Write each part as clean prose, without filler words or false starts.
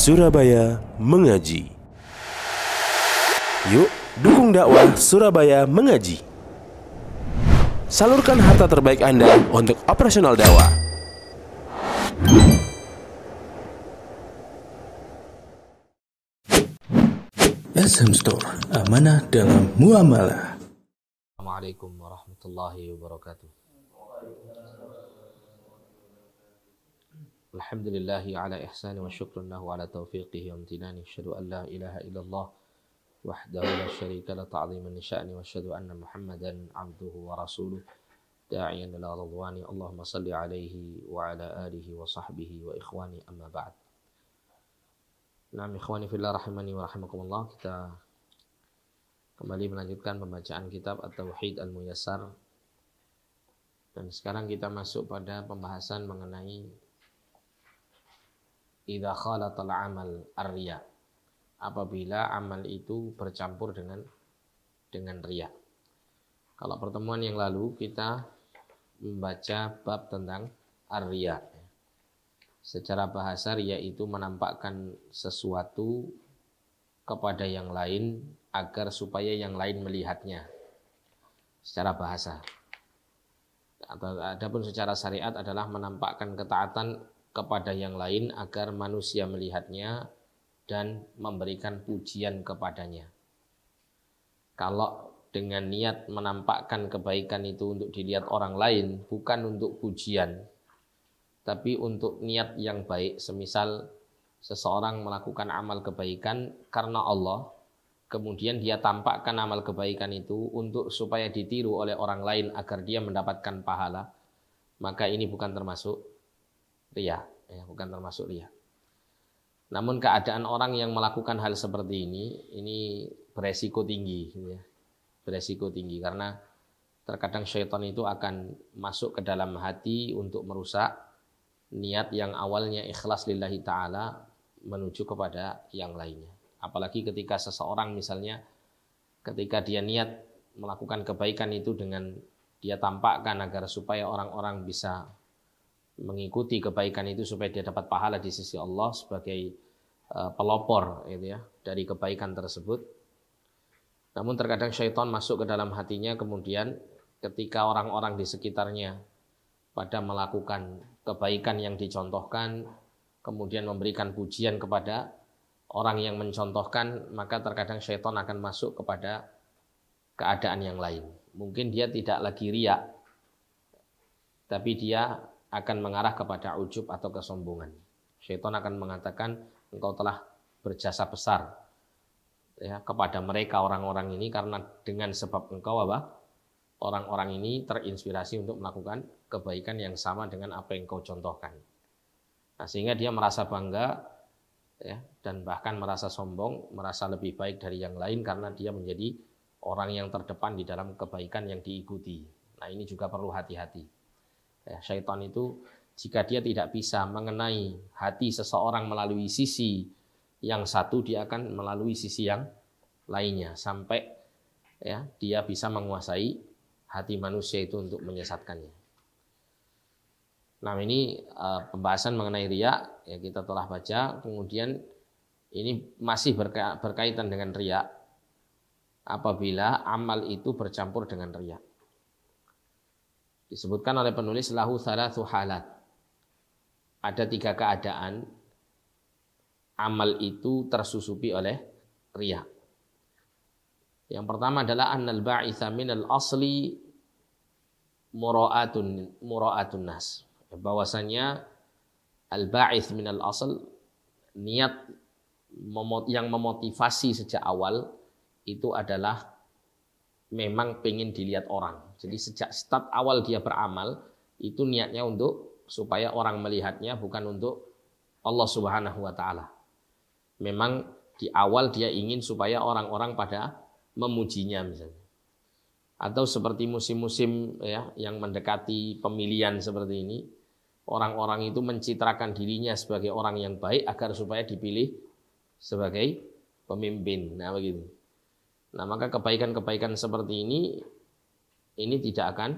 Surabaya Mengaji. Yuk, dukung dakwah Surabaya Mengaji. Salurkan harta terbaik Anda untuk operasional dakwah. SM Store, amanah dalam muamalah. Assalamualaikum warahmatullahi wabarakatuh. Alhamdulillahi ala ihsani wa syukrun lahu ala taufiqihi wa amtinani. Asyhadu an la ilaha illallah wahdahu la syarika la ta'ziman li sya'ni wa asyhadu anna Muhammadan abduhu wa rasuluh da'iyan ila ridwani. Allahumma salli alaihi wa ala alihi wa sahbihi wa ikhwani amma ba'd. Naam ikhwani fillah rahimani wa rahimakumullah, kita kembali melanjutkan pembacaan kitab At-Tauhid Al-Muyassar. Dan sekarang kita masuk pada pembahasan mengenai idza khalatal amal ar-riya, apabila amal itu bercampur dengan riya. Kalau pertemuan yang lalu kita membaca bab tentang ar-riya. Secara bahasa riya itu menampakkan sesuatu kepada yang lain agar supaya yang lain melihatnya. Secara bahasa. Adapun secara syariat adalah menampakkan ketaatan kepada yang lain agar manusia melihatnya dan memberikan pujian kepadanya. Kalau dengan niat menampakkan kebaikan itu untuk dilihat orang lain, bukan untuk pujian, tapi untuk niat yang baik, semisal seseorang melakukan amal kebaikan karena Allah, kemudian dia tampakkan amal kebaikan itu untuk supaya ditiru oleh orang lain agar dia mendapatkan pahala, maka ini bukan termasuk riya, bukan termasuk riya. Namun keadaan orang yang melakukan hal seperti ini beresiko tinggi, beresiko tinggi karena terkadang syaitan itu akan masuk ke dalam hati untuk merusak niat yang awalnya ikhlas lillahi ta'ala menuju kepada yang lainnya. Apalagi ketika seseorang misalnya ketika dia niat melakukan kebaikan itu dengan dia tampakkan agar supaya orang-orang bisa mengikuti kebaikan itu supaya dia dapat pahala di sisi Allah sebagai pelopor dari kebaikan tersebut. Namun terkadang syaitan masuk ke dalam hatinya, kemudian ketika orang-orang di sekitarnya pada melakukan kebaikan yang dicontohkan, kemudian memberikan pujian kepada orang yang mencontohkan, maka terkadang syaitan akan masuk kepada keadaan yang lain. Mungkin dia tidak lagi riya, tapi dia akan mengarah kepada ujub atau kesombongan. Syaitan akan mengatakan, engkau telah berjasa besar kepada mereka orang-orang ini karena dengan sebab engkau orang-orang ini terinspirasi untuk melakukan kebaikan yang sama dengan apa yang engkau contohkan. Nah, sehingga dia merasa bangga dan bahkan merasa sombong, merasa lebih baik dari yang lain karena dia menjadi orang yang terdepan di dalam kebaikan yang diikuti. Nah, ini juga perlu hati-hati. Syaitan itu jika dia tidak bisa mengenai hati seseorang melalui sisi yang satu, dia akan melalui sisi yang lainnya sampai dia bisa menguasai hati manusia itu untuk menyesatkannya. Nah, ini pembahasan mengenai riya kita telah baca. Kemudian ini masih berkaitan dengan riya apabila amal itu bercampur dengan riya. Disebutkan oleh penulis lahu thalathu halat. Ada 3 keadaan amal itu tersusupi oleh riya. Yang pertama adalah annal ba'itha minal asli mura'atun nas. Bahwasanya al-ba'its minal asl, niat yang memotivasi sejak awal itu adalah memang pengen dilihat orang. Jadi sejak start awal dia beramal itu niatnya untuk supaya orang melihatnya, bukan untuk Allah Subhanahu wa taala. Memang di awal dia ingin supaya orang-orang pada memujinya misalnya. Atau seperti musim-musim yang mendekati pemilihan seperti ini, orang-orang itu mencitrakan dirinya sebagai orang yang baik agar supaya dipilih sebagai pemimpin. Nah, begitu. Nah, maka kebaikan-kebaikan seperti ini tidak akan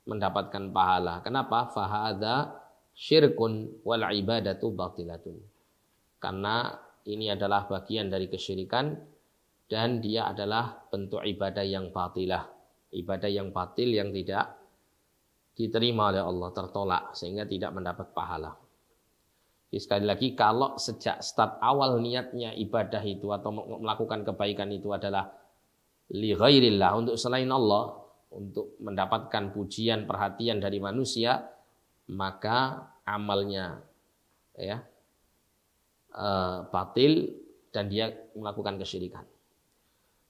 mendapatkan pahala. Kenapa? Fahadha syirkun wal ibadatu batilatun. karena ini adalah bagian dari kesyirikan dan dia adalah bentuk ibadah yang batilah, ibadah yang batil yang tidak diterima oleh Allah, tertolak sehingga tidak mendapat pahala. Jadi sekali lagi, kalau sejak start awal niatnya ibadah itu atau melakukan kebaikan itu adalah li ghairillah, untuk selain Allah, untuk mendapatkan pujian, perhatian dari manusia, maka amalnya batil dan dia melakukan kesyirikan.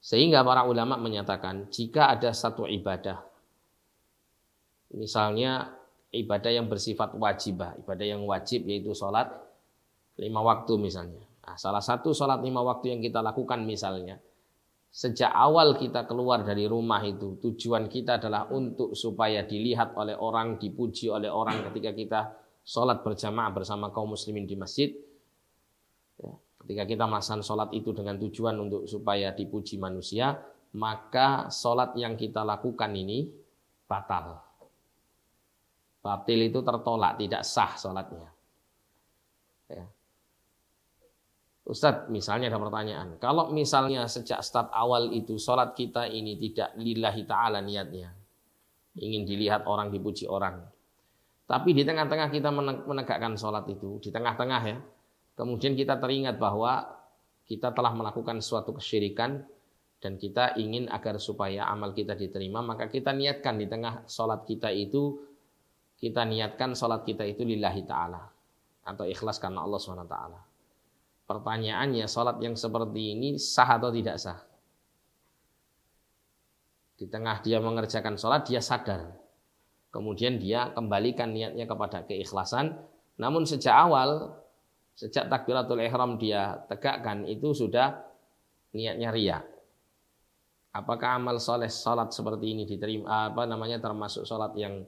Sehingga para ulama menyatakan jika ada satu ibadah, misalnya ibadah yang bersifat wajibah, ibadah yang wajib yaitu sholat 5 waktu misalnya. Nah, salah satu sholat 5 waktu yang kita lakukan misalnya, sejak awal kita keluar dari rumah itu, tujuan kita adalah untuk supaya dilihat oleh orang, dipuji oleh orang ketika kita sholat berjamaah bersama kaum muslimin di masjid. Ketika kita melaksanakan sholat itu dengan tujuan untuk supaya dipuji manusia, maka sholat yang kita lakukan ini batal. Batil itu tertolak, tidak sah sholatnya. Ya. Ustadz, misalnya ada pertanyaan. Kalau misalnya sejak start awal itu sholat kita ini tidak lillahi ta'ala niatnya, ingin dilihat orang, dipuji orang. Tapi di tengah-tengah kita menegakkan sholat itu, di tengah-tengah ya, kemudian kita teringat bahwa kita telah melakukan suatu kesyirikan dan kita ingin agar supaya amal kita diterima, maka kita niatkan di tengah sholat kita itu, kita niatkan sholat kita itu lillahi ta'ala atau ikhlas karena Allah SWT. Pertanyaannya, sholat yang seperti ini sah atau tidak sah? Di tengah dia mengerjakan sholat, dia sadar. Kemudian dia kembalikan niatnya kepada keikhlasan. Namun sejak awal, sejak takbiratul ihram dia tegakkan, itu sudah niatnya riya. Apakah amal soleh sholat seperti ini diterima, termasuk sholat yang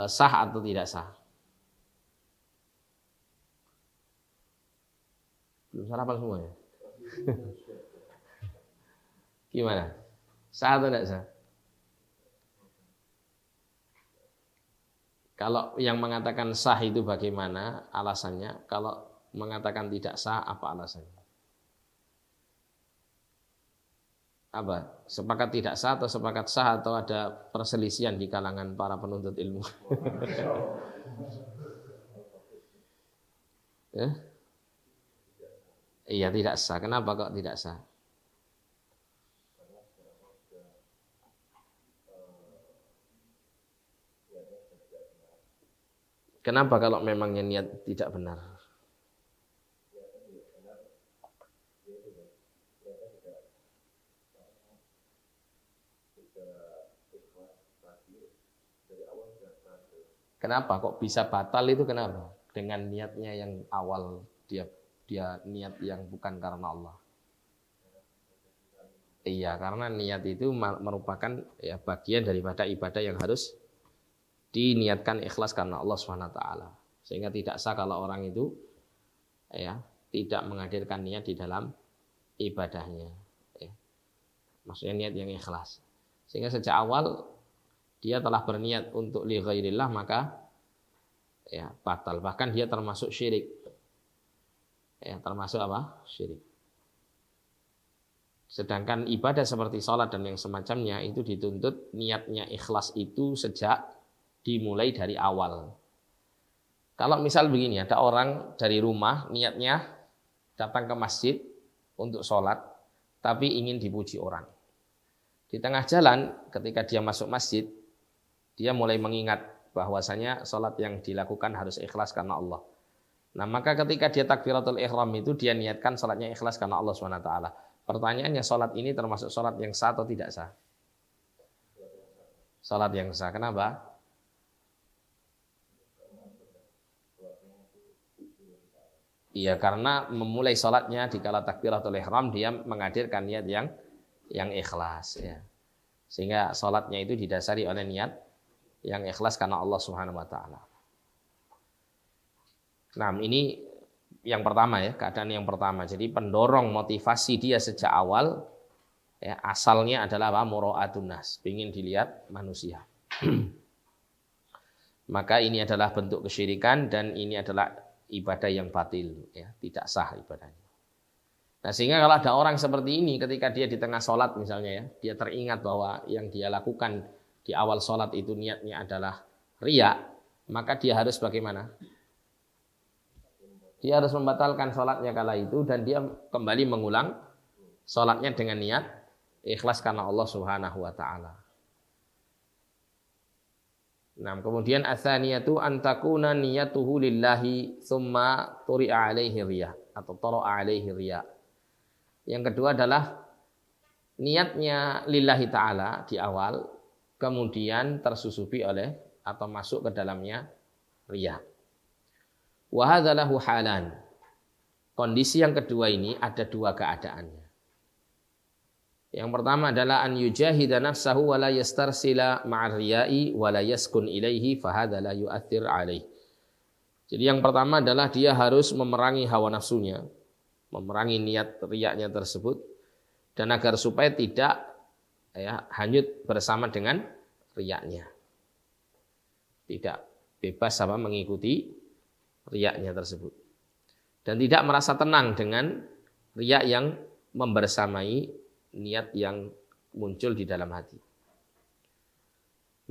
sah atau tidak sah? Belum sarapan semua ya? Gimana? Sah atau tidak sah? Kalau yang mengatakan sah itu bagaimana alasannya? Kalau mengatakan tidak sah, apa alasannya? Apa? Sepakat tidak sah atau sepakat sah, atau ada perselisihan di kalangan para penuntut ilmu? Iya, tidak sah. Kenapa kok tidak sah? Kenapa kalau memangnya niat tidak benar? Kenapa kok bisa batal itu, kenapa? Dengan niatnya yang awal dia niat yang bukan karena Allah. Iya, karena niat itu merupakan ya bagian daripada ibadah yang harus diniatkan ikhlas karena Allah SWT. Sehingga tidak sah kalau orang itu ya tidak menghadirkan niat di dalam ibadahnya. Ya. Maksudnya niat yang ikhlas. Sehingga sejak awal dia telah berniat untuk li ghairillah, maka ya batal. Bahkan dia termasuk syirik. Ya, termasuk apa? Syirik. Sedangkan ibadah seperti sholat dan yang semacamnya itu dituntut niatnya ikhlas itu sejak dimulai dari awal. Kalau misal begini, ada orang dari rumah niatnya datang ke masjid untuk sholat, tapi ingin dipuji orang. Di tengah jalan ketika dia masuk masjid, dia mulai mengingat bahwasanya sholat yang dilakukan harus ikhlas karena Allah. Nah, maka ketika dia takbiratul ihram itu dia niatkan sholatnya ikhlas karena Allah SWT. Pertanyaannya, sholat ini termasuk sholat yang sah atau tidak sah? Sholat yang sah. Kenapa? Iya, karena memulai sholatnya di kala takbiratul ihram dia menghadirkan niat yang ikhlas. Ya. Sehingga sholatnya itu didasari oleh niat yang ikhlas karena Allah Subhanahu Wa Taala. Nah, ini yang pertama ya, keadaan yang pertama. Jadi pendorong motivasi dia sejak awal ya, asalnya adalah apa? Mura'atun nas, ingin dilihat manusia. Maka ini adalah bentuk kesyirikan dan ini adalah ibadah yang batil, ya, tidak sah ibadahnya. Nah, sehingga kalau ada orang seperti ini ketika dia di tengah sholat misalnya ya, dia teringat bahwa yang dia lakukan di awal sholat itu niatnya adalah riya, maka dia harus bagaimana? Dia harus membatalkan sholatnya kala itu dan dia kembali mengulang sholatnya dengan niat ikhlas karena Allah Subhanahu wa ta'ala. Nah, kemudian atsaniyatu antakuna niyatuhu lillahi tsumma turi'a alaihi riya atau tara'a alaihi riya. Yang kedua adalah niatnya lillahi ta'ala di awal, kemudian tersusupi oleh atau masuk ke dalamnya riya. Wa hadza lahu halan. Kondisi yang kedua ini ada dua keadaannya. Yang pertama adalah an yujahida nafsahu wa la yastarsila ma'ar riya'i wa la yaskun ilaihi fa hadza la yu'athir alaihi. Jadi yang pertama adalah dia harus memerangi hawa nafsunya, memerangi niat riyaknya tersebut, dan agar supaya tidak hanyut bersama dengan riyaknya. Tidak bebas sama mengikuti riyaknya tersebut. Dan tidak merasa tenang dengan riyak yang membersamai niat yang muncul di dalam hati.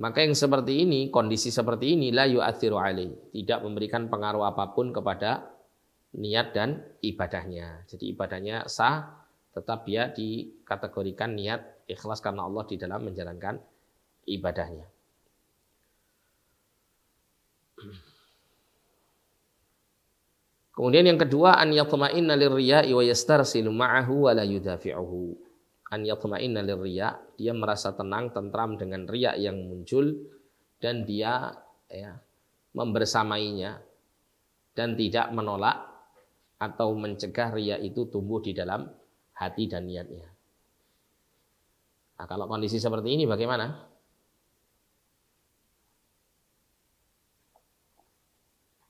Maka yang seperti ini, kondisi seperti ini la yu'athiru alaih, tidak memberikan pengaruh apapun kepada niat dan ibadahnya. Jadi ibadahnya sah, tetap dia dikategorikan niat ikhlas karena Allah di dalam menjalankan ibadahnya. Kemudian yang kedua, an yatma'inna lirriya'i wa yastarsilu ma'ahu wa la yudafi'uhu. An yatma'inna lirriya', dia merasa tenang, tentram dengan riya yang muncul dan dia membersamainya dan tidak menolak atau mencegah riya itu tumbuh di dalam hati dan niatnya. Nah, kalau kondisi seperti ini bagaimana?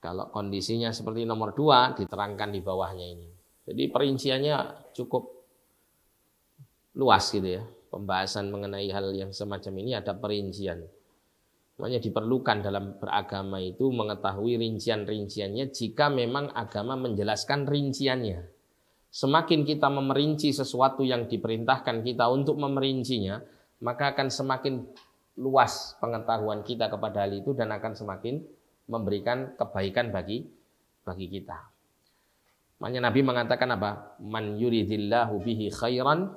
Kalau kondisinya seperti nomor 2 diterangkan di bawahnya ini. Jadi perinciannya cukup luas gitu ya. Pembahasan mengenai hal yang semacam ini ada perincian. Makanya diperlukan dalam beragama itu mengetahui rincian-rinciannya jika memang agama menjelaskan rinciannya. Semakin kita memerinci sesuatu yang diperintahkan kita untuk memerincinya, maka akan semakin luas pengetahuan kita kepada hal itu dan akan semakin memberikan kebaikan bagi kita. Makanya Nabi mengatakan apa? Man yuridillahu bihi khairan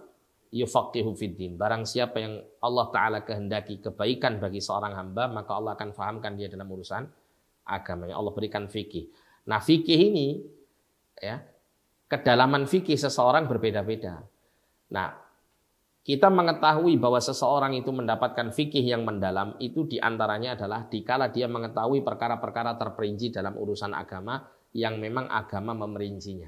yufaqihu fiddin. Barang siapa yang Allah Ta'ala kehendaki kebaikan bagi seorang hamba, maka Allah akan fahamkan dia dalam urusan agamanya. Allah berikan fikih. Nah, fikih ini ya, kedalaman fikih seseorang berbeda-beda. Nah, kita mengetahui bahwa seseorang itu mendapatkan fikih yang mendalam itu diantaranya adalah dikala dia mengetahui perkara-perkara terperinci dalam urusan agama yang memang agama memerincinya.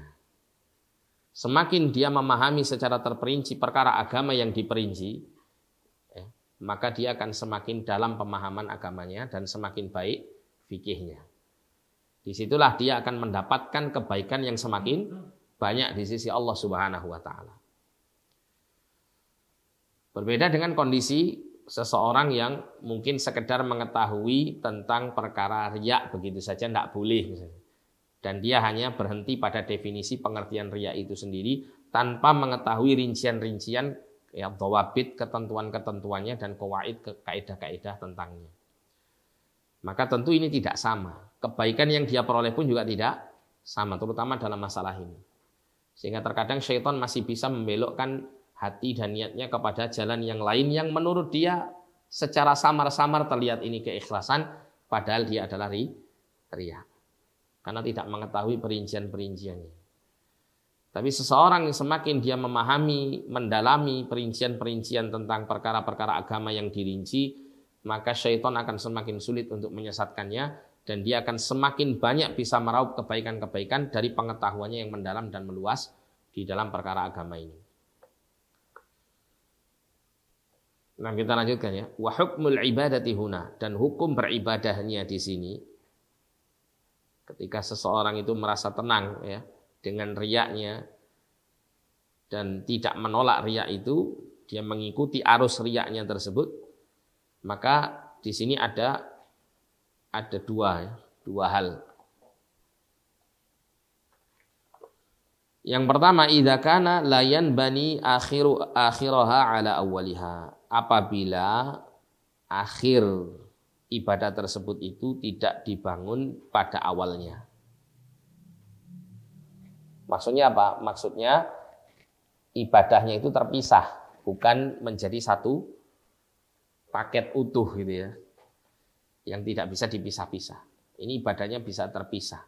Semakin dia memahami secara terperinci perkara agama yang diperinci, maka dia akan semakin dalam pemahaman agamanya dan semakin baik fikihnya. Disitulah dia akan mendapatkan kebaikan yang semakin banyak di sisi Allah Subhanahu wa Ta'ala. Berbeda dengan kondisi seseorang yang mungkin sekedar mengetahui tentang perkara riya begitu saja tidak boleh misalnya. Dan dia hanya berhenti pada definisi pengertian riya itu sendiri tanpa mengetahui rincian-rincian ya dhawabit, ketentuan-ketentuannya dan qawaid, kaidah-kaidah tentangnya. Maka tentu ini tidak sama. Kebaikan yang dia peroleh pun juga tidak sama, terutama dalam masalah ini. Sehingga terkadang syaitan masih bisa membelokkan hati dan niatnya kepada jalan yang lain yang menurut dia secara samar-samar terlihat ini keikhlasan, padahal dia adalah riya. Karena tidak mengetahui perincian-perinciannya. Tapi seseorang yang semakin dia memahami, mendalami perincian-perincian tentang perkara-perkara agama yang dirinci, maka syaitan akan semakin sulit untuk menyesatkannya dan dia akan semakin banyak bisa meraup kebaikan-kebaikan dari pengetahuannya yang mendalam dan meluas di dalam perkara agama ini. Nah, kita lanjutkan ya. Wa hukmul ibadati huna, dan hukum beribadahnya di sini ketika seseorang itu merasa tenang ya dengan riyaknya dan tidak menolak riyak itu, dia mengikuti arus riyaknya tersebut, maka di sini ada dua hal. Yang pertama, idza kana la yanbani akhiraha ala awwaliha. Apabila akhir ibadah tersebut itu tidak dibangun pada awalnya. Maksudnya apa? Maksudnya ibadahnya itu terpisah, bukan menjadi satu paket utuh gitu ya. Yang tidak bisa dipisah-pisah. Ini ibadahnya bisa terpisah.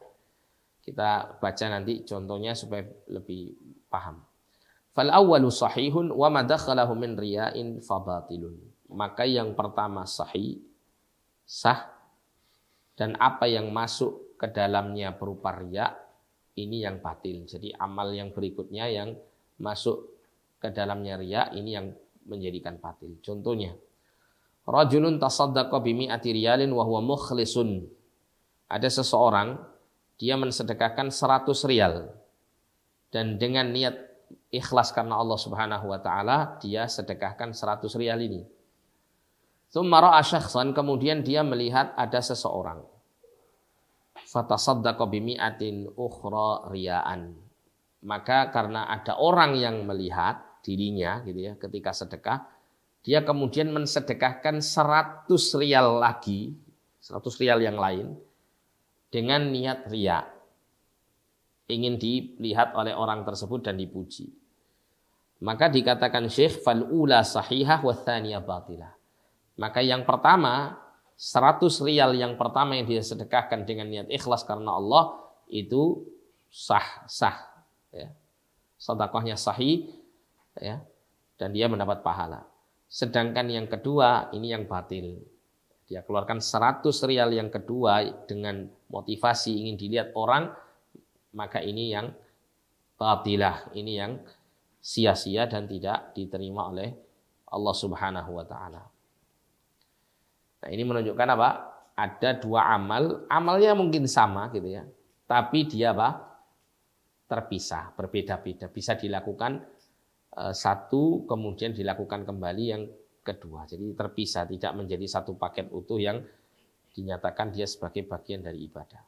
Kita baca nanti contohnya supaya lebih paham. Fal awwalu sahihun wa ma dakhalahu min riya'in fabatilun. Maka yang pertama sahih, sah, dan apa yang masuk ke dalamnya berupa riya, ini yang batil. Jadi amal yang berikutnya yang masuk ke dalamnya riya, ini yang menjadikan batil. Contohnya, rajulun tasaddaqa bimi'ati riyalin wa huwa mukhlisun. Ada seseorang, dia mensedekahkan 100 rial. Dan dengan niat ikhlas karena Allah Subhanahu wa taala, dia sedekahkan 100 rial ini. Tsumma ra'a syakhsan, kemudian dia melihat ada seseorang. Fatasaddaqa bimi'atin ukhra riyaan. Maka karena ada orang yang melihat dirinya gitu ya, ketika sedekah, dia kemudian mensedekahkan 100 rial lagi, 100 rial yang lain, dengan niat riya, ingin dilihat oleh orang tersebut dan dipuji. Maka dikatakan Syekh fal ula sahihah wa tsaniyah batilah. Maka yang pertama 100 rial yang pertama yang dia sedekahkan dengan niat ikhlas karena Allah itu sah ya. Sedekahnya sahih ya, dan dia mendapat pahala. Sedangkan yang kedua ini yang batil. Dia keluarkan 100 rial yang kedua dengan motivasi ingin dilihat orang, maka ini yang batilah, ini yang sia-sia dan tidak diterima oleh Allah Subhanahu wa taala. Nah, ini menunjukkan apa? Ada dua amal, amalnya mungkin sama gitu ya, tapi dia apa? Terpisah, berbeda-beda. Bisa dilakukan satu kemudian dilakukan kembali yang kedua. Jadi terpisah, tidak menjadi satu paket utuh yang dinyatakan dia sebagai bagian dari ibadah.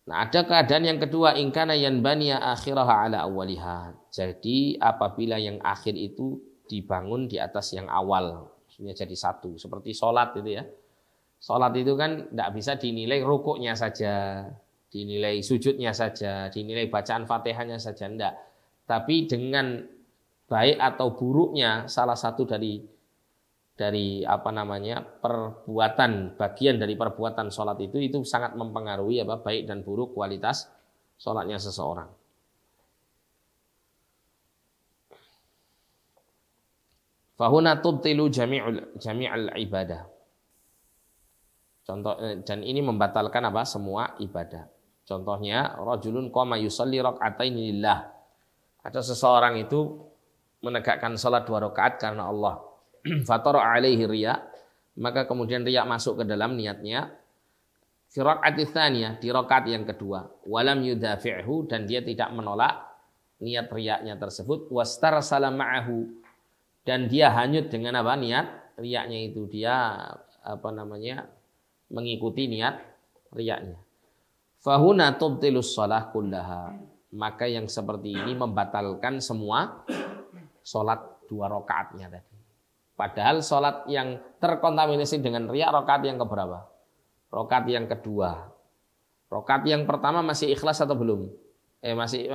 Nah, ada keadaan yang kedua, in kana yanbaniya akhiraha ala awwaliha. Jadi apabila yang akhir itu dibangun di atas yang awal, maksudnya jadi satu, seperti sholat itu ya. Sholat itu kan tidak bisa dinilai rukuknya saja, dinilai sujudnya saja, dinilai bacaan Fatihahnya saja, enggak. Tapi dengan baik atau buruknya salah satu dari perbuatan, bagian dari perbuatan sholat itu sangat mempengaruhi baik dan buruk kualitas sholatnya seseorang. Fahuna tubtilu jami'al ibadah. Contoh, dan ini membatalkan semua ibadah. Contohnya rajulun qama yusalli rak'ataini lillah. Ada seseorang itu menegakkan salat 2 rakaat karena Allah. Fatara alaihi riya, maka kemudian riya masuk ke dalam niatnya. Fi rak'ati tsaniyah, di rakaat yang kedua, walam yudafi'hu, dan dia tidak menolak niat riyanya tersebut, wastarsala ma'ahu, dan dia hanyut dengan niat riyanya itu, dia mengikuti niat riyanya. Fahuna tubtilus shalah kullaha, maka yang seperti ini membatalkan semua salat 2 rakaatnya tadi. Padahal sholat yang terkontaminasi dengan riya rakaat yang keberapa? Rakaat yang kedua. Rakaat yang pertama masih ikhlas atau belum? Masih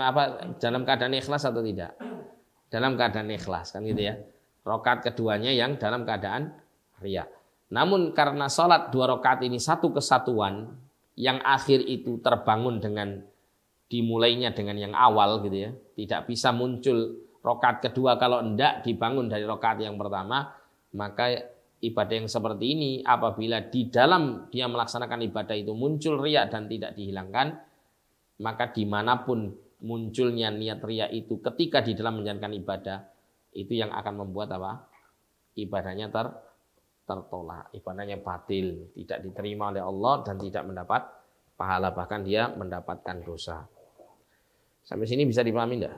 dalam keadaan ikhlas atau tidak? Dalam keadaan ikhlas kan gitu ya. Rakaat keduanya yang dalam keadaan riya. Namun karena sholat 2 rakaat ini satu kesatuan, yang akhir itu terbangun dengan dimulainya dengan yang awal gitu ya. Tidak bisa muncul rakaat kedua kalau hendak dibangun dari rakaat yang pertama, maka ibadah yang seperti ini apabila di dalam dia melaksanakan ibadah itu muncul riya dan tidak dihilangkan, maka dimanapun munculnya niat riya itu ketika di dalam menjalankan ibadah, itu yang akan membuat ibadahnya tertolak, ibadahnya batil, tidak diterima oleh Allah dan tidak mendapat pahala, bahkan dia mendapatkan dosa. Sampai sini bisa dipahami enggak?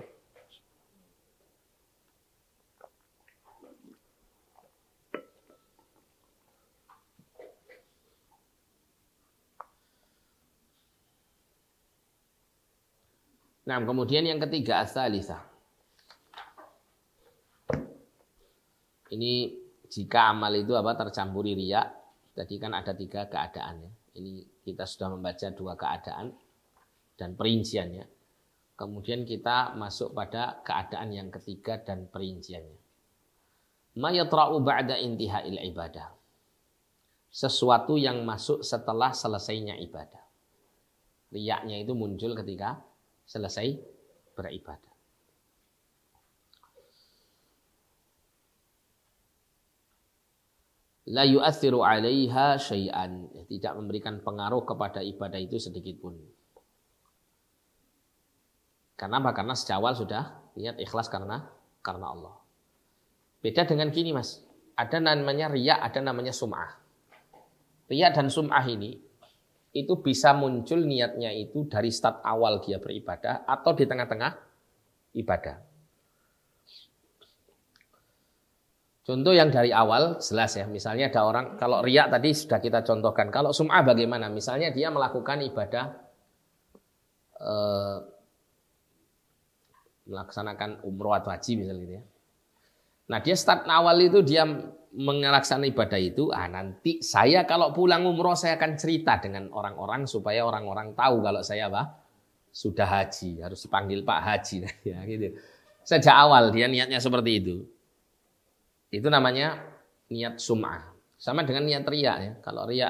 Nah, kemudian yang ketiga ats-tsalitsah. Ini jika amal itu tercampuri riya, tadi kan ada 3 keadaan ya. Ini kita sudah membaca 2 keadaan dan perinciannya. Kemudian kita masuk pada keadaan yang ketiga dan perinciannya. Ma yatra'u ba'da intihail ibadah. Sesuatu yang masuk setelah selesainya ibadah. Riyaknya itu muncul ketika selesai beribadah. La yu'athiru 'alaiha syai'an, tidak memberikan pengaruh kepada ibadah itu sedikit pun. Karena apa? Karena sejak awal sudah niat ikhlas karena Allah. Beda dengan gini Mas, ada namanya riya, ada namanya sum'ah. Riya dan sum'ah ini itu bisa muncul niatnya itu dari start awal dia beribadah atau di tengah-tengah ibadah. Contoh yang dari awal jelas ya, misalnya ada orang, kalau riya tadi sudah kita contohkan, kalau sum'ah bagaimana? Misalnya dia melakukan ibadah, melaksanakan umroh atau haji misalnya gitu ya. Nah dia start awal itu dia melaksanakan ibadah itu, nanti saya kalau pulang umroh saya akan cerita dengan orang-orang supaya orang-orang tahu kalau saya sudah haji, harus dipanggil Pak Haji ya gitu. Sejak awal dia niatnya seperti itu. Itu namanya niat sum'ah. Sama dengan niat riya ya. Kalau riya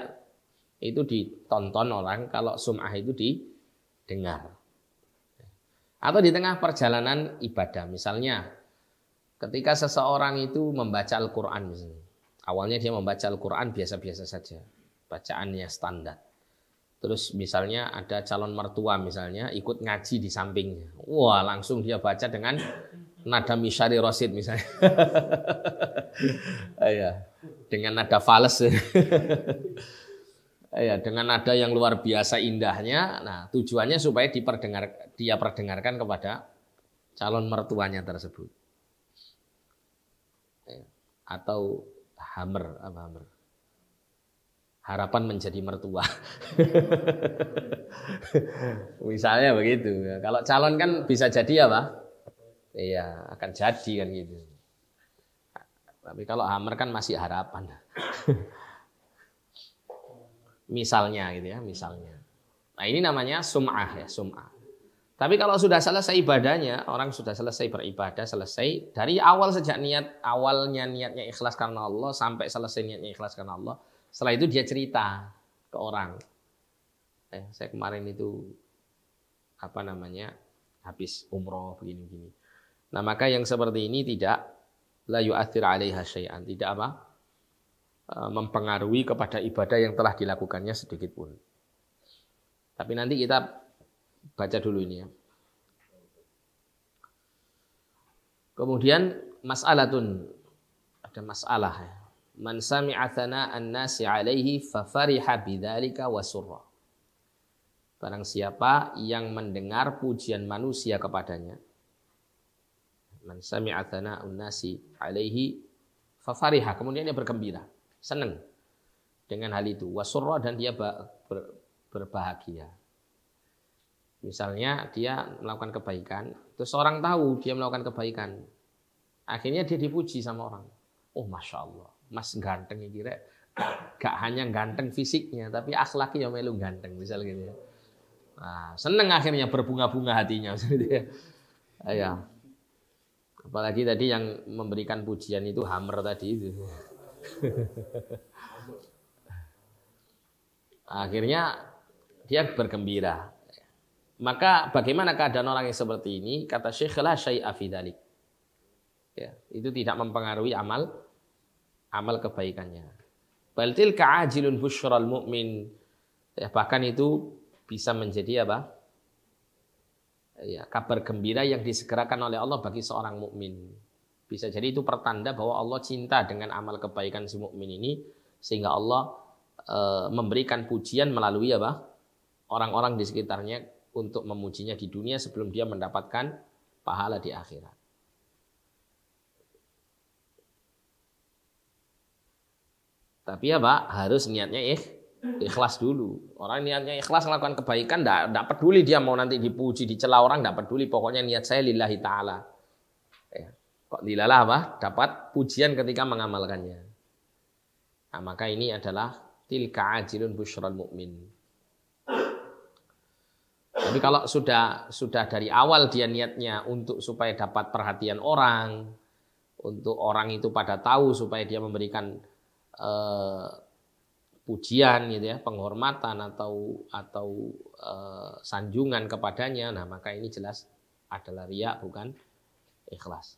itu ditonton orang, kalau sum'ah itu didengar. Atau di tengah perjalanan ibadah, misalnya ketika seseorang itu membaca Al-Quran misalnya. Awalnya dia membaca Al-Quran biasa-biasa saja. Bacaannya standar. Terus misalnya ada calon mertua misalnya ikut ngaji di sampingnya. Wah langsung dia baca dengan nada Misyari Rosid misalnya. Dengan nada fales. Dengan nada yang luar biasa indahnya. Nah tujuannya supaya dia perdengarkan kepada calon mertuanya tersebut. Atau hammer. Harapan menjadi mertua. Misalnya begitu. Kalau calon kan bisa jadi apa? Iya, akan jadi kan gitu. Tapi kalau hammer kan masih harapan. Misalnya gitu ya, misalnya. Nah, ini namanya sum'ah ya, sum'ah. Tapi kalau sudah selesai ibadahnya, orang sudah selesai beribadah, selesai dari awal sejak awalnya niatnya ikhlas karena Allah sampai selesai niatnya ikhlas karena Allah. Setelah itu dia cerita ke orang. Saya kemarin itu habis umroh begini-begini. Nah, maka yang seperti ini tidak la yu'athir 'alaiha syai'an, tidak mempengaruhi kepada ibadah yang telah dilakukannya sedikit pun. Tapi nanti kita baca dulu ini ya. Kemudian mas'alatun, ada masalah ya. Man sami'a thana'an nasi 'alaihi fa fariha bidzalika wa surra. Barang siapa yang mendengar pujian manusia kepadanya, man sami'a thana'un nasi 'alaihi fa fariha, kemudian dia bergembira, senang dengan hal itu, wa surra, dan dia berbahagia. Misalnya dia melakukan kebaikan, terus orang tahu dia melakukan kebaikan. Akhirnya dia dipuji sama orang. Oh Masya Allah, mas ganteng ini kira. Gak hanya ganteng fisiknya, tapi akhlaknya yang melu ganteng. Misal gitu ya. Nah, seneng akhirnya berbunga-bunga hatinya. Ya. Apalagi tadi yang memberikan pujian itu hammer tadi itu. Akhirnya dia bergembira. Maka bagaimana keadaan orang yang seperti ini? Kata Syekh, la syai'a fi dzalik. Ya, itu tidak mempengaruhi amal kebaikannya. Bal tilka ajilun busyral mu'min. Ya, bahkan itu bisa menjadi apa? Ya, kabar gembira yang disegerakan oleh Allah bagi seorang mukmin. Bisa jadi itu pertanda bahwa Allah cinta dengan amal kebaikan si mukmin ini, sehingga Allah memberikan pujian melalui apa? Orang-orang di sekitarnya untuk memujinya di dunia sebelum dia mendapatkan pahala di akhirat. Tapi ya Pak, harus niatnya Ikhlas dulu. Orang niatnya ikhlas melakukan kebaikan, enggak peduli dia mau nanti dipuji, dicela orang, enggak peduli. Pokoknya niat saya lillahi ta'ala. Ya. Kok dilalah apa? Dapat pujian ketika mengamalkannya. Nah, maka ini adalah tilka ajilun busyral mu'min. Tapi kalau sudah dari awal dia niatnya untuk supaya dapat perhatian orang, untuk orang itu pada tahu supaya dia memberikan pujian gitu ya, penghormatan atau sanjungan kepadanya, nah maka ini jelas adalah riya bukan ikhlas.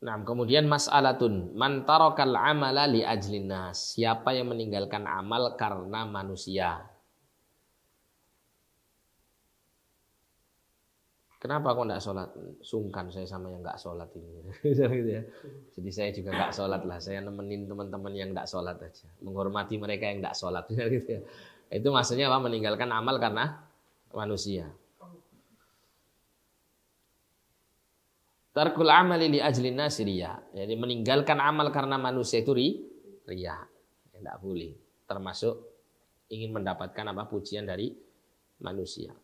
Nah, kemudian mas'alatun man tarakal amala li ajlin nas. Siapa yang meninggalkan amal karena manusia? Kenapa kok enggak sholat? Sungkan saya sama yang enggak sholat ini. Jadi saya juga enggak sholat lah. Saya nemenin teman-teman yang enggak sholat aja. Menghormati mereka yang enggak sholat. Itu maksudnya apa? Meninggalkan amal karena manusia. Tarkul amali li ajlin nasi riya. Jadi meninggalkan amal karena manusia itu riya. Tidak boleh. Termasuk ingin mendapatkan pujian dari manusia.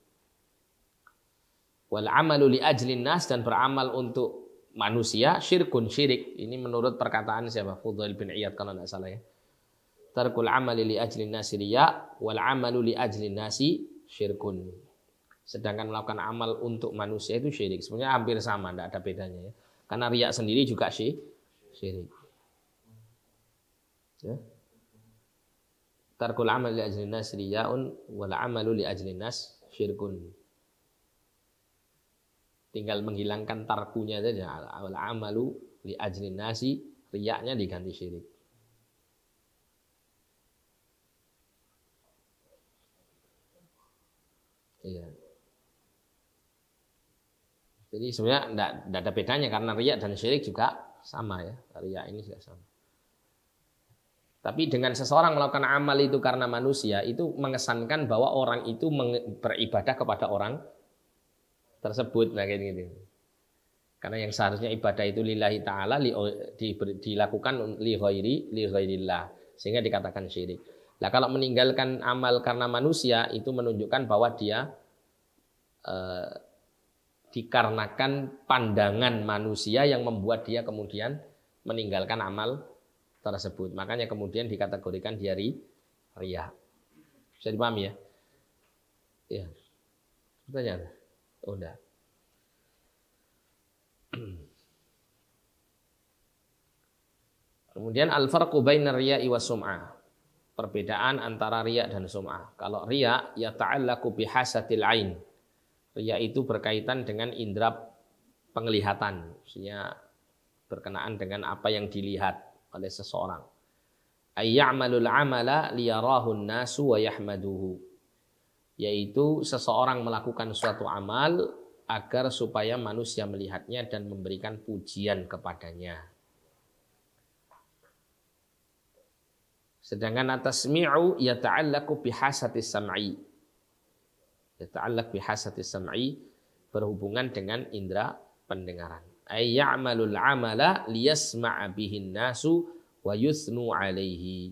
Wal amalu li ajlin nas, dan beramal untuk manusia syirkun, syirik. Ini menurut perkataan siapa? Fudail bin Iyad kalau tidak salah ya. Tarkul amali li ajlin nasi riya wal amalu li ajlin nasi syirkun. Sedangkan melakukan amal untuk manusia itu syirik. Sebenarnya hampir sama, tidak ada bedanya ya. Karena riya sendiri juga syirik. Ya. Tarkul amal li ajlin nas riya'un wal amalu li ajlin nas syirkun. Tinggal menghilangkan tarkunya saja. Wal amalu li ajlin nasi, riya'nya diganti syirik. Iya. Jadi sebenarnya tidak ada bedanya karena riya dan syirik juga sama ya. Riya ini juga sama. Tapi dengan seseorang melakukan amal itu karena manusia, itu mengesankan bahwa orang itu beribadah kepada orang tersebut. Nah, kayak gitu. Karena yang seharusnya ibadah itu lillahi ta'ala dilakukan li ghairillah. Sehingga dikatakan syirik. Nah, kalau meninggalkan amal karena manusia itu menunjukkan bahwa dia dikarenakan pandangan manusia yang membuat dia kemudian meninggalkan amal tersebut. Makanya kemudian dikategorikan dia riya. Bisa dipahami ya? Ya. Pertanyaan? Oh, enggak. Kemudian al-farqu bainar riya'i was sum'ah. Perbedaan antara riya dan sum'ah. Kalau riya yata'allaqu bihasatil ain. Riya itu berkaitan dengan indera penglihatan, maksudnya berkenaan dengan apa yang dilihat oleh seseorang. Ayya'malul amala liyarahun nasu wa yahmaduhu. Yaitu seseorang melakukan suatu amal agar supaya manusia melihatnya dan memberikan pujian kepadanya. Sedangkan at-tasmi'u yata'allaqu bihasatis sam'i. Yata'allaq bihasatis sam'i, berhubungan dengan indera pendengaran. Ay ya'malul amala liyasma'a bihin nasu wa yusnu alaihi.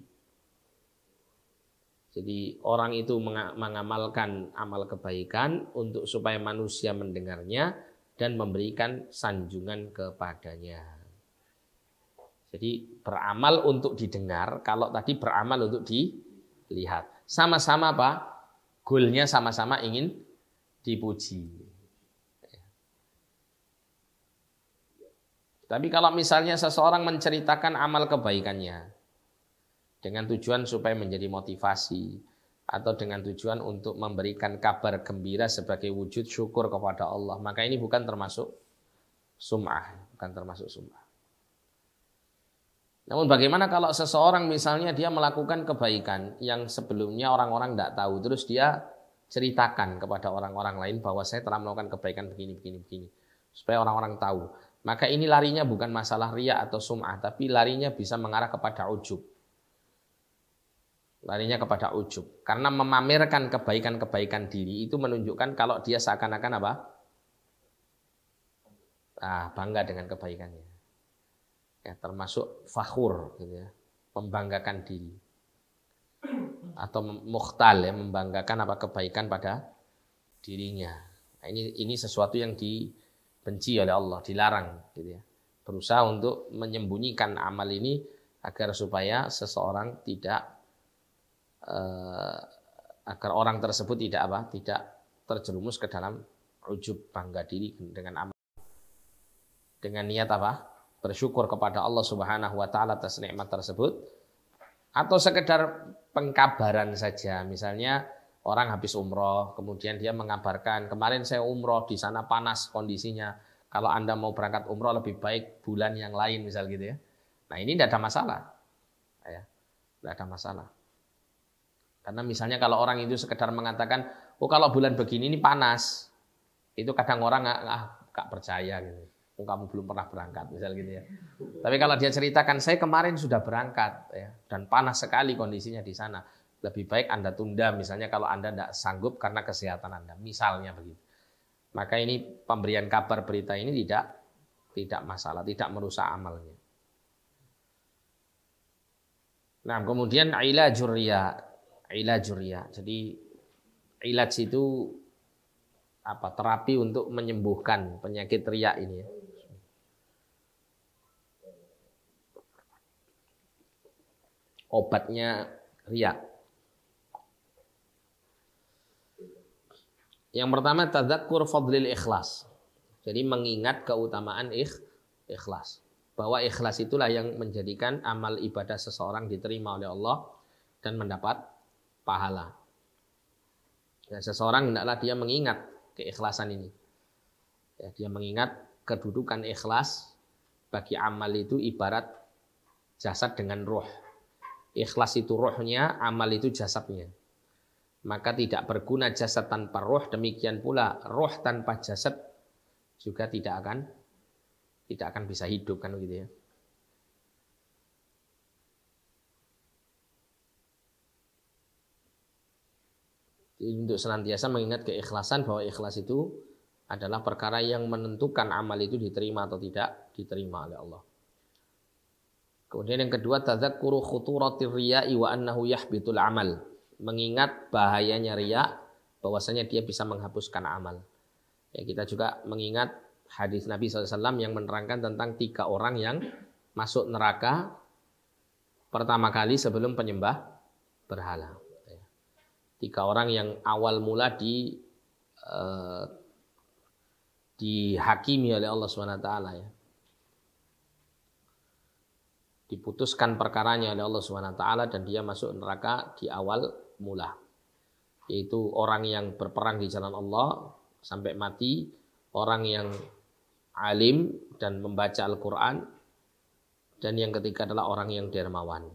Jadi orang itu mengamalkan amal kebaikan untuk supaya manusia mendengarnya dan memberikan sanjungan kepadanya. Jadi beramal untuk didengar, kalau tadi beramal untuk dilihat. Sama-sama apa? Goalnya sama-sama ingin dipuji. Tapi kalau misalnya seseorang menceritakan amal kebaikannya dengan tujuan supaya menjadi motivasi atau dengan tujuan untuk memberikan kabar gembira sebagai wujud syukur kepada Allah, maka ini bukan termasuk sum'ah, bukan termasuk sum'ah. Namun bagaimana kalau seseorang misalnya dia melakukan kebaikan yang sebelumnya orang-orang tidak tahu, terus dia ceritakan kepada orang-orang lain bahwa saya telah melakukan kebaikan begini, supaya orang-orang tahu. Maka ini larinya bukan masalah riya atau sum'ah, tapi larinya bisa mengarah kepada ujub. Larinya kepada ujub. Karena memamerkan kebaikan-kebaikan diri itu menunjukkan kalau dia seakan-akan apa? Bangga dengan kebaikannya. Ya, termasuk fakhur, gitu ya, membanggakan diri. Atau mukhtal, ya, membanggakan apa kebaikan pada dirinya. Nah, ini sesuatu yang dibenci oleh Allah, dilarang, gitu ya. Berusaha untuk menyembunyikan amal ini agar supaya seseorang tidak agar orang tersebut tidak terjerumus ke dalam ujub, bangga diri dengan amal. Dengan niat apa? Bersyukur kepada Allah Subhanahu wa taala atas nikmat tersebut, atau sekedar pengkabaran saja. Misalnya orang habis umroh, kemudian dia mengabarkan, kemarin saya umroh, di sana panas kondisinya. Kalau Anda mau berangkat umroh lebih baik bulan yang lain, misal gitu ya. Nah, ini tidak ada masalah. Ya, tidak ada masalah. Karena misalnya kalau orang itu sekedar mengatakan, oh kalau bulan begini ini panas, itu kadang orang nggak percaya gitu. Oh, kamu belum pernah berangkat, misal gitu ya. Tapi kalau dia ceritakan, saya kemarin sudah berangkat, ya, dan panas sekali kondisinya di sana. Lebih baik Anda tunda, misalnya kalau Anda tidak sanggup karena kesehatan Anda, misalnya begitu. Maka ini pemberian kabar berita ini tidak masalah, tidak merusak amalnya. Nah, kemudian ilajur riya. Jadi ilaj itu apa? Terapi untuk menyembuhkan penyakit riya ini ya. Obatnya riya. Yang pertama tadzakkur fadlil ikhlas. Jadi mengingat keutamaan ikhlas. Bahwa ikhlas itulah yang menjadikan amal ibadah seseorang diterima oleh Allah dan mendapat pahala. Dan seseorang hendaklah dia mengingat keikhlasan ini. Ya, dia mengingat kedudukan ikhlas bagi amal itu ibarat jasad dengan ruh. Ikhlas itu ruhnya, amal itu jasadnya. Maka tidak berguna jasad tanpa ruh, demikian pula ruh tanpa jasad juga tidak akan bisa hidup, kan gitu ya. Jadi untuk senantiasa mengingat keikhlasan, bahwa ikhlas itu adalah perkara yang menentukan amal itu diterima atau tidak diterima oleh Allah. Kemudian yang kedua, tadzakkuru khuturatir riya'i wa annahu yahbitul amal. Mengingat bahayanya riya, bahwasanya dia bisa menghapuskan amal. Ya, kita juga mengingat hadis Nabi SAW yang menerangkan tentang 3 orang yang masuk neraka pertama kali sebelum penyembah berhala. 3 orang yang awal mula dihakimi oleh Allah SWT ya. Diputuskan perkaranya oleh Allah SWT dan dia masuk neraka di awal mula. Yaitu orang yang berperang di jalan Allah sampai mati, orang yang alim dan membaca Al-Quran, dan yang ketiga adalah orang yang dermawan.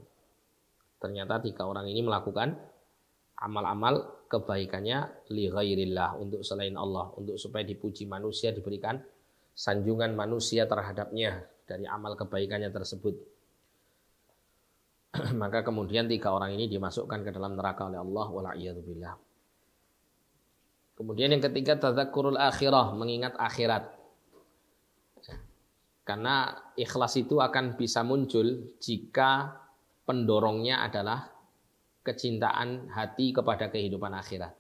Ternyata 3 orang ini melakukan amal-amal kebaikannya li ghairillah, untuk selain Allah, untuk supaya dipuji manusia, diberikan sanjungan manusia terhadapnya dari amal kebaikannya tersebut. Maka kemudian 3 orang ini dimasukkan ke dalam neraka oleh Allah, wala'iyadzubillah. Kemudian yang ketiga, tadzakkurul akhirah, mengingat akhirat. Karena ikhlas itu akan bisa muncul jika pendorongnya adalah kecintaan hati kepada kehidupan akhirat.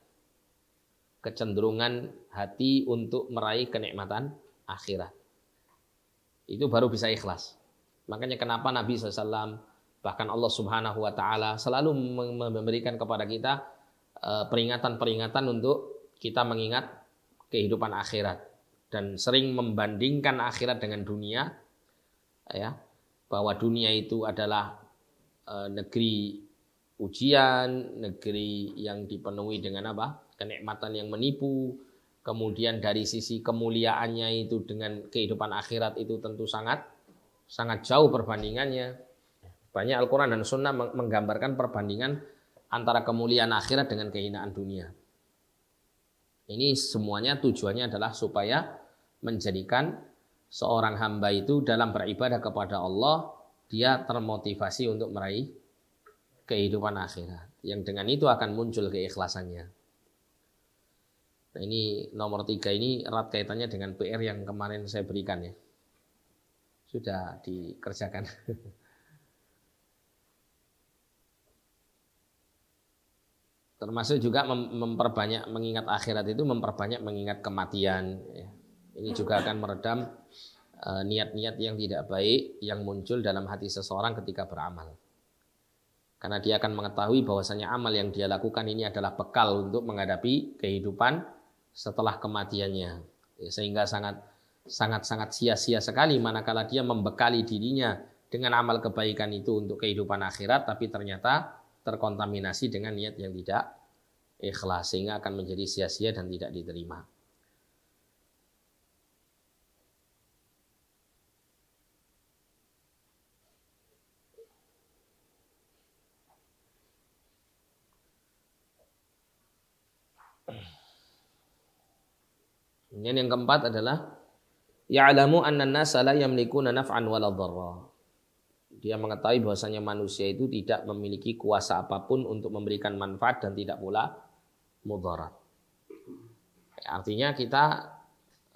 Kecenderungan hati untuk meraih kenikmatan akhirat. Itu baru bisa ikhlas. Makanya kenapa Nabi SAW, bahkan Allah Subhanahu wa taala selalu memberikan kepada kita peringatan-peringatan untuk kita mengingat kehidupan akhirat dan sering membandingkan akhirat dengan dunia, ya, bahwa dunia itu adalah negeri ujian, negeri yang dipenuhi dengan kenikmatan yang menipu. Kemudian dari sisi kemuliaannya itu dengan kehidupan akhirat itu tentu sangat jauh perbandingannya. Banyak Al-Quran dan Sunnah menggambarkan perbandingan antara kemuliaan akhirat dengan kehinaan dunia. Ini semuanya tujuannya adalah supaya menjadikan seorang hamba itu dalam beribadah kepada Allah, dia termotivasi untuk meraih kehidupan akhirat. Yang dengan itu akan muncul keikhlasannya. Nah, ini nomor 3 ini erat kaitannya dengan PR yang kemarin saya berikan ya. sudah dikerjakan. Termasuk juga memperbanyak mengingat akhirat itu memperbanyak mengingat kematian. Ini juga akan meredam niat-niat yang tidak baik yang muncul dalam hati seseorang ketika beramal. Karena dia akan mengetahui bahwasanya amal yang dia lakukan ini adalah bekal untuk menghadapi kehidupan setelah kematiannya. Sehingga sangat sia-sia sekali manakala dia membekali dirinya dengan amal kebaikan itu untuk kehidupan akhirat, tapi ternyata terkontaminasi dengan niat yang tidak ikhlas, sehingga akan menjadi sia-sia dan tidak diterima. Kemudian yang keempat adalah ya'lamu anna an-nasa la yamlikuna naf'an wala dharra. Dia mengetahui bahwasanya manusia itu tidak memiliki kuasa apapun untuk memberikan manfaat dan tidak pula mudarat. Artinya kita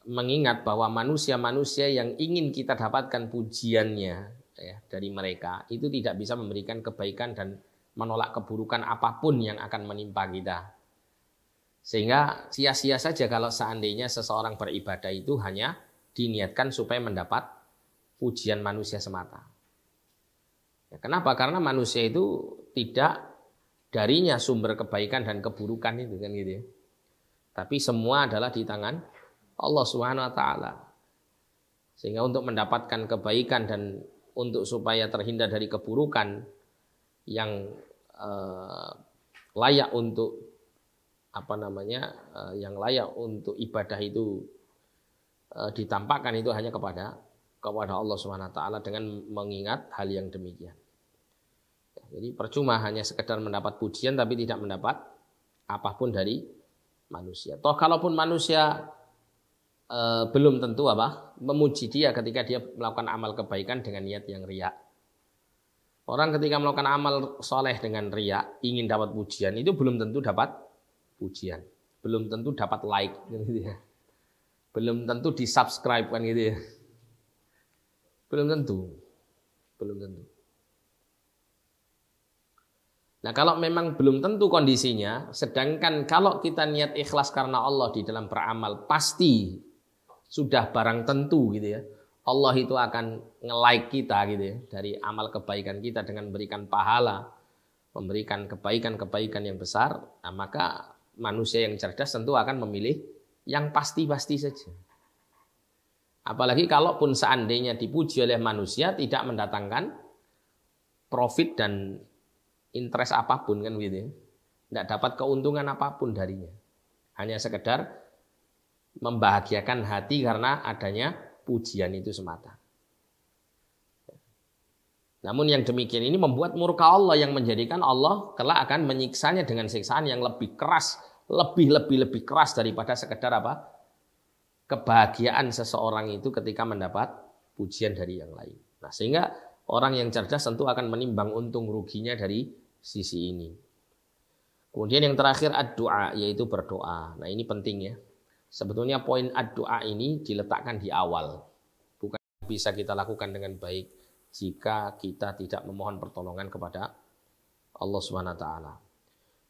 mengingat bahwa manusia-manusia yang ingin kita dapatkan pujiannya dari mereka itu tidak bisa memberikan kebaikan dan menolak keburukan apapun yang akan menimpa kita. Sehingga sia-sia saja kalau seandainya seseorang beribadah itu hanya diniatkan supaya mendapat pujian manusia semata. Kenapa? Karena manusia itu tidak darinya sumber kebaikan dan keburukan itu kan gitu ya. Tapi semua adalah di tangan Allah Subhanahu wa taala. Sehingga untuk mendapatkan kebaikan dan untuk supaya terhindar dari keburukan yang layak untuk yang layak untuk ibadah itu ditampakkan itu hanya kepada Allah Subhanahu wa taala dengan mengingat hal yang demikian. Jadi percuma hanya sekedar mendapat pujian tapi tidak mendapat apapun dari manusia. Toh kalaupun manusia belum tentu memuji dia ketika dia melakukan amal kebaikan dengan niat yang riya. Orang ketika melakukan amal soleh dengan riya ingin dapat pujian itu belum tentu dapat pujian, belum tentu dapat like gitu ya. Belum tentu di-subscribe kan gitu ya. Belum tentu. Nah, kalau memang belum tentu kondisinya, sedangkan kalau kita niat ikhlas karena Allah di dalam beramal, pasti sudah barang tentu gitu ya. Allah itu akan nge-like kita gitu ya dari amal kebaikan kita dengan memberikan pahala, memberikan kebaikan-kebaikan yang besar. Nah, maka manusia yang cerdas tentu akan memilih yang pasti-pasti saja. Apalagi kalaupun seandainya dipuji oleh manusia tidak mendatangkan profit dan interest apapun kan gitu ya. Tidak dapat keuntungan apapun darinya. Hanya sekedar membahagiakan hati karena adanya pujian itu semata. Namun yang demikian ini membuat murka Allah yang menjadikan Allah kelak akan menyiksanya dengan siksaan yang lebih keras, lebih keras daripada sekedar kebahagiaan seseorang itu ketika mendapat pujian dari yang lain. Nah, sehingga orang yang cerdas tentu akan menimbang untung ruginya dari sisi ini. Kemudian yang terakhir ad-du'a, yaitu berdoa. Nah, ini penting ya. Sebetulnya poin ad-du'a ini diletakkan di awal. Bukan bisa kita lakukan dengan baik jika kita tidak memohon pertolongan kepada Allah Subhanahu wa taala.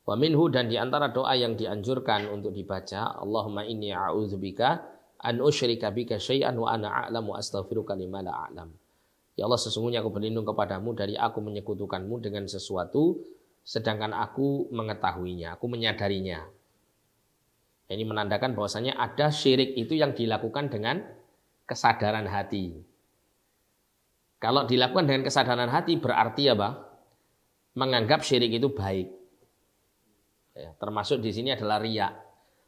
Wa minhu, dan di antara doa yang dianjurkan untuk dibaca, Allahumma inni a'udzubika an usyrika bika syai'an wa ana a'lamu astaghfiruka lima la a'lam. Ya Allah, sesungguhnya aku berlindung kepadamu dari aku menyekutukanmu dengan sesuatu sedangkan aku mengetahuinya, aku menyadarinya. Ini menandakan bahwasanya ada syirik itu yang dilakukan dengan kesadaran hati. Kalau dilakukan dengan kesadaran hati berarti menganggap syirik itu baik. Ya, termasuk di sini adalah riya.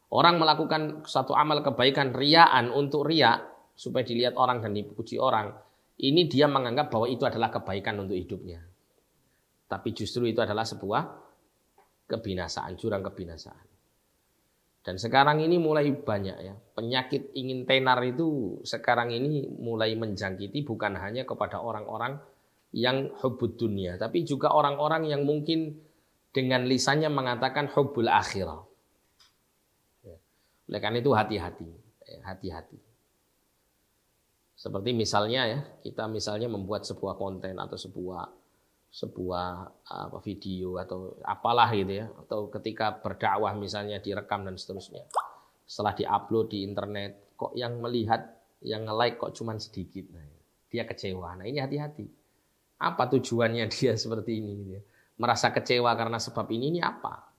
Orang melakukan satu amal kebaikan riyaan untuk riya supaya dilihat orang dan dipuji orang, ini dia menganggap bahwa itu adalah kebaikan untuk hidupnya. Tapi justru itu adalah sebuah kebinasaan, jurang kebinasaan. Dan sekarang ini mulai banyak ya, penyakit ingin tenar itu sekarang ini mulai menjangkiti bukan hanya kepada orang-orang yang hubbud dunia, tapi juga orang-orang yang mungkin dengan lisannya mengatakan hubbul akhirah. Oleh karena itu hati-hati. Seperti misalnya ya, kita misalnya membuat sebuah konten atau sebuah video atau apalah gitu ya, atau ketika berdakwah misalnya direkam dan seterusnya. Setelah diupload di internet, kok yang melihat, yang nge-like kok cuman sedikit. Nah, dia kecewa. Nah, ini hati-hati. Apa tujuannya dia seperti ini gitu ya? Merasa kecewa karena sebab ini apa?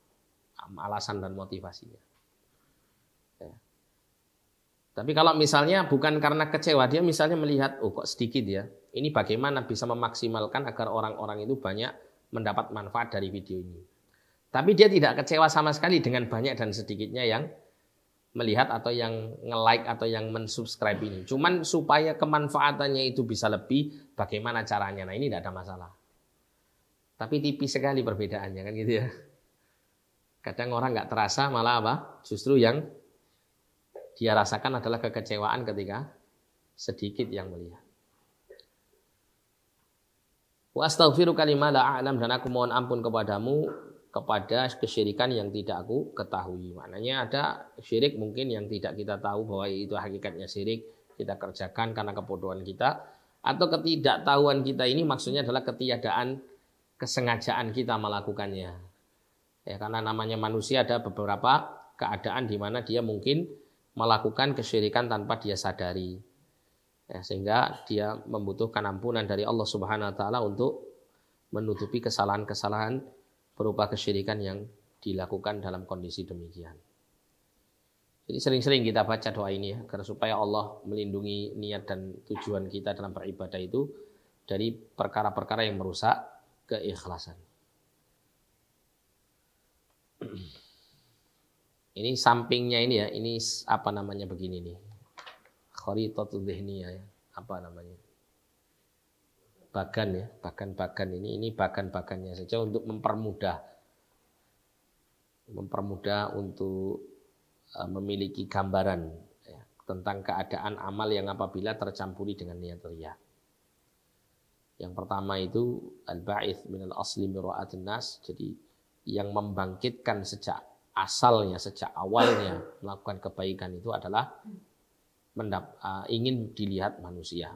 Alasan dan motivasinya. Ya. Tapi kalau misalnya bukan karena kecewa, dia misalnya melihat, oh kok sedikit ya, ini bagaimana bisa memaksimalkan agar orang-orang itu banyak mendapat manfaat dari video ini. Tapi dia tidak kecewa sama sekali dengan banyak dan sedikitnya yang melihat atau yang nge-like atau yang mensubscribe ini. Cuman supaya kemanfaatannya itu bisa lebih, bagaimana caranya? Nah ini tidak ada masalah. Tapi tipis sekali perbedaannya kan gitu ya. Kadang orang nggak terasa, malah apa? Justru yang dia rasakan adalah kekecewaan ketika sedikit yang melihat. Wa astaghfiruka lima la a'lam, dan aku mohon ampun kepadamu kepada kesyirikan yang tidak aku ketahui. Maknanya ada syirik mungkin yang tidak kita tahu bahwa itu hakikatnya syirik, kita kerjakan karena kebodohan kita, atau ketidaktahuan kita ini maksudnya adalah ketiadaan kesengajaan kita melakukannya. Ya, karena namanya manusia ada beberapa keadaan di mana dia mungkin melakukan kesyirikan tanpa dia sadari. Ya, sehingga dia membutuhkan ampunan dari Allah Subhanahu wa taala untuk menutupi kesalahan-kesalahan berupa kesyirikan yang dilakukan dalam kondisi demikian. Jadi sering-sering kita baca doa ini ya, agar supaya Allah melindungi niat dan tujuan kita dalam beribadah itu dari perkara-perkara yang merusak keikhlasan. Ini sampingnya ini ya, ini apa namanya begini nih. Kharitatul Dhihniyah ya, apa namanya? Bagan ya, bagan-bagan ini bagan-bagannya saja untuk mempermudah untuk memiliki gambaran ya, tentang keadaan amal yang apabila tercampuri dengan niat riya. Yang pertama itu al-ba'its minal asli mira'atin nas, jadi yang membangkitkan sejak asalnya, sejak awalnya melakukan kebaikan itu adalah ingin dilihat manusia.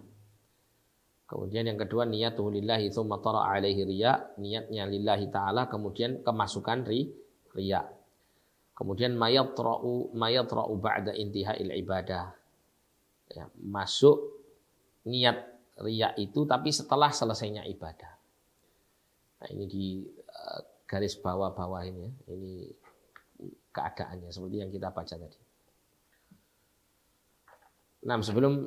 Kemudian yang kedua niyatuhu lillahi tsumma tara alaihi riya, niatnya lillahi taala kemudian kemasukan riya. Kemudian mayatra'u ba'da intihai ibadah. Ya, masuk niat riya itu tapi setelah selesainya ibadah. Nah, ini di garis bawah-bawah ini ya. Ini keadaannya seperti yang kita baca tadi. Nah, sebelum